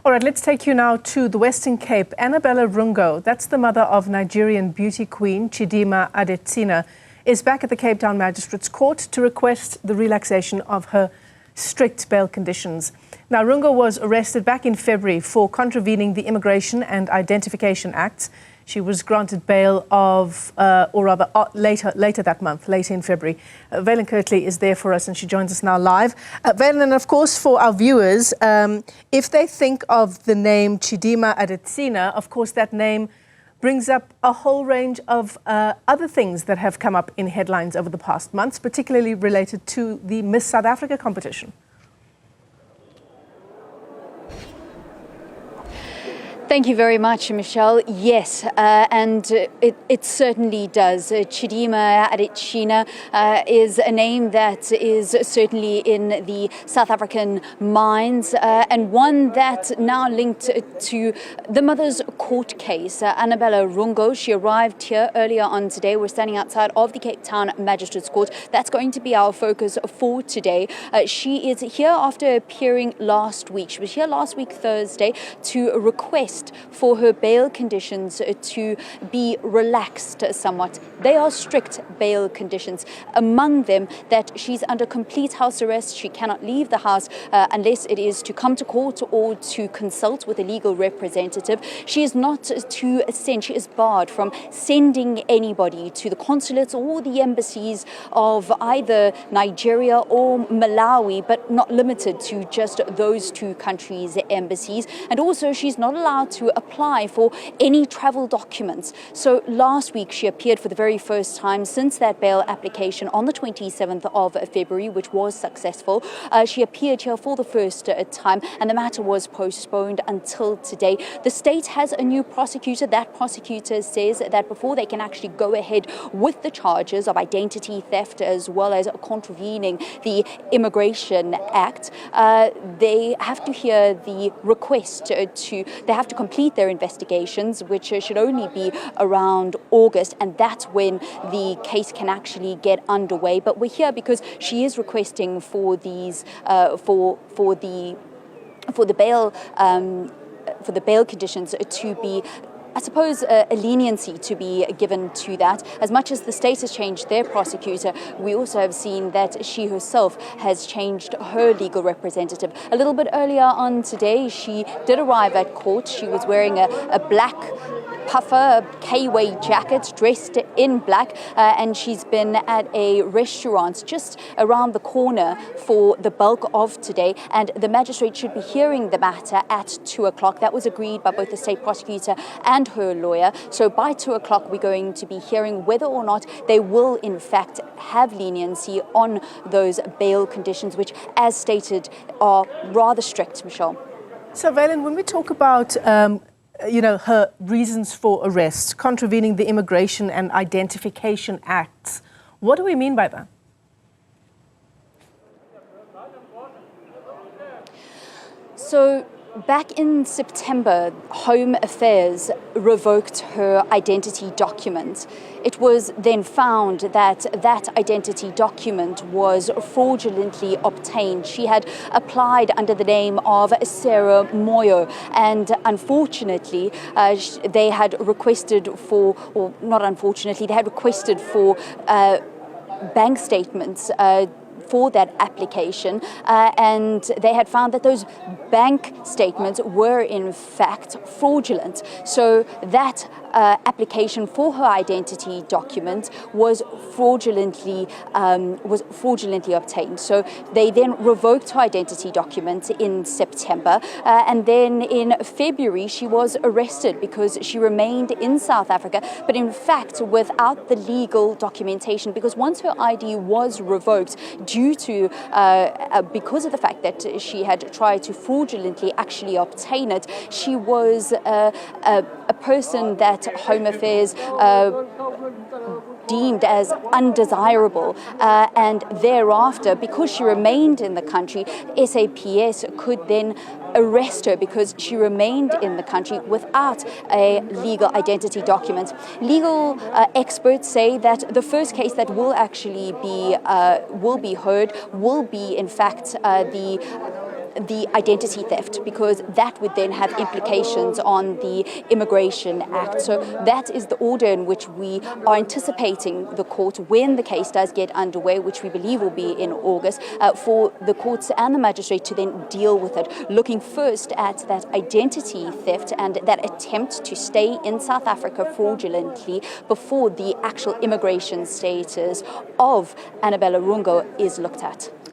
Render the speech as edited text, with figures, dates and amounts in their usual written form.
All right, let's take you now to the Western Cape. Anabela Rungo, that's the mother of Nigerian beauty queen Chidimma Adetshina, is back at the Cape Town Magistrate's Court to request the relaxation of her strict bail conditions. Now, Rungo was arrested back in February for contravening the Immigration and Identification Acts. She was granted bail of, later that month, later in February. Vaylen Kirtley is there for us and she joins us now live. Vaylen, and of course for our viewers, if they think of the name Chidimma Adetshina, of course that name brings up a whole range of other things that have come up in headlines over the past months, particularly related to the Miss South Africa competition. Thank you very much, Michelle. Yes, and it certainly does. Chidimma Adetshina is a name that is certainly in the South African minds and one that now linked to the mother's court case. Anabela Rungo, she arrived here earlier on today. We're standing outside of the Cape Town Magistrate's Court. That's going to be our focus for today. She is here after appearing last week. She was here last week, Thursday, to request for her bail conditions to be relaxed somewhat. They are strict bail conditions. Among them, that she's under complete house arrest. She cannot leave the house unless it is to come to court or to consult with a legal representative. She is not to send, she is barred from sending anybody to the consulates or the embassies of either Nigeria or Malawi, but not limited to just those two countries' embassies. And also, she's not allowed to apply for any travel documents. So last week she appeared for the very first time since that bail application on the 27th of February, which was successful. She appeared here for the first time and the matter was postponed until today. The state has a new prosecutor. That prosecutor says that before they can actually go ahead with the charges of identity theft as well as contravening the Immigration Act, they have to hear the request they have to complete their investigations, which should only be around August, and that's when the case can actually get underway. But we're here because she is requesting for these for the bail conditions to be, I suppose, a leniency to be given to that. As much as the state has changed their prosecutor, we also have seen that she herself has changed her legal representative. A little bit earlier on today, she did arrive at court. She was wearing a black puffer, K-way jacket, dressed in black, and she's been at a restaurant just around the corner for the bulk of today. And the magistrate should be hearing the matter at 2 o'clock. That was agreed by both the state prosecutor and her lawyer. So by 2 o'clock, we're going to be hearing whether or not they will in fact have leniency on those bail conditions, which, as stated, are rather strict, Michelle. So, Vaylen, when we talk about her reasons for arrest, contravening the Immigration and Identification Acts, what do we mean by that? So, back in September, Home Affairs revoked her identity document. It was then found that that identity document was fraudulently obtained. She had applied under the name of Sarah Moyo, and unfortunately, they had requested for, or not unfortunately, they had requested for bank statements for that application, and they had found that those bank statements were in fact fraudulent. So that application for her identity document was fraudulently obtained. So they then revoked her identity document in September, and then in February she was arrested because she remained in South Africa, but in fact without the legal documentation, because once her ID was revoked due to because of the fact that she had tried to fraudulently actually obtain it, she was a person that Home Affairs deemed as undesirable, and thereafter, because she remained in the country, SAPS could then arrest her because she remained in the country without a legal identity document. Legal experts say that the first case that will actually be heard will be in fact the the identity theft, because that would then have implications on the Immigration Act. So that is the order in which we are anticipating the court, when the case does get underway, which we believe will be in August, for the courts and the magistrate to then deal with it, looking first at that identity theft and that attempt to stay in South Africa fraudulently before the actual immigration status of Anabela Rungo is looked at.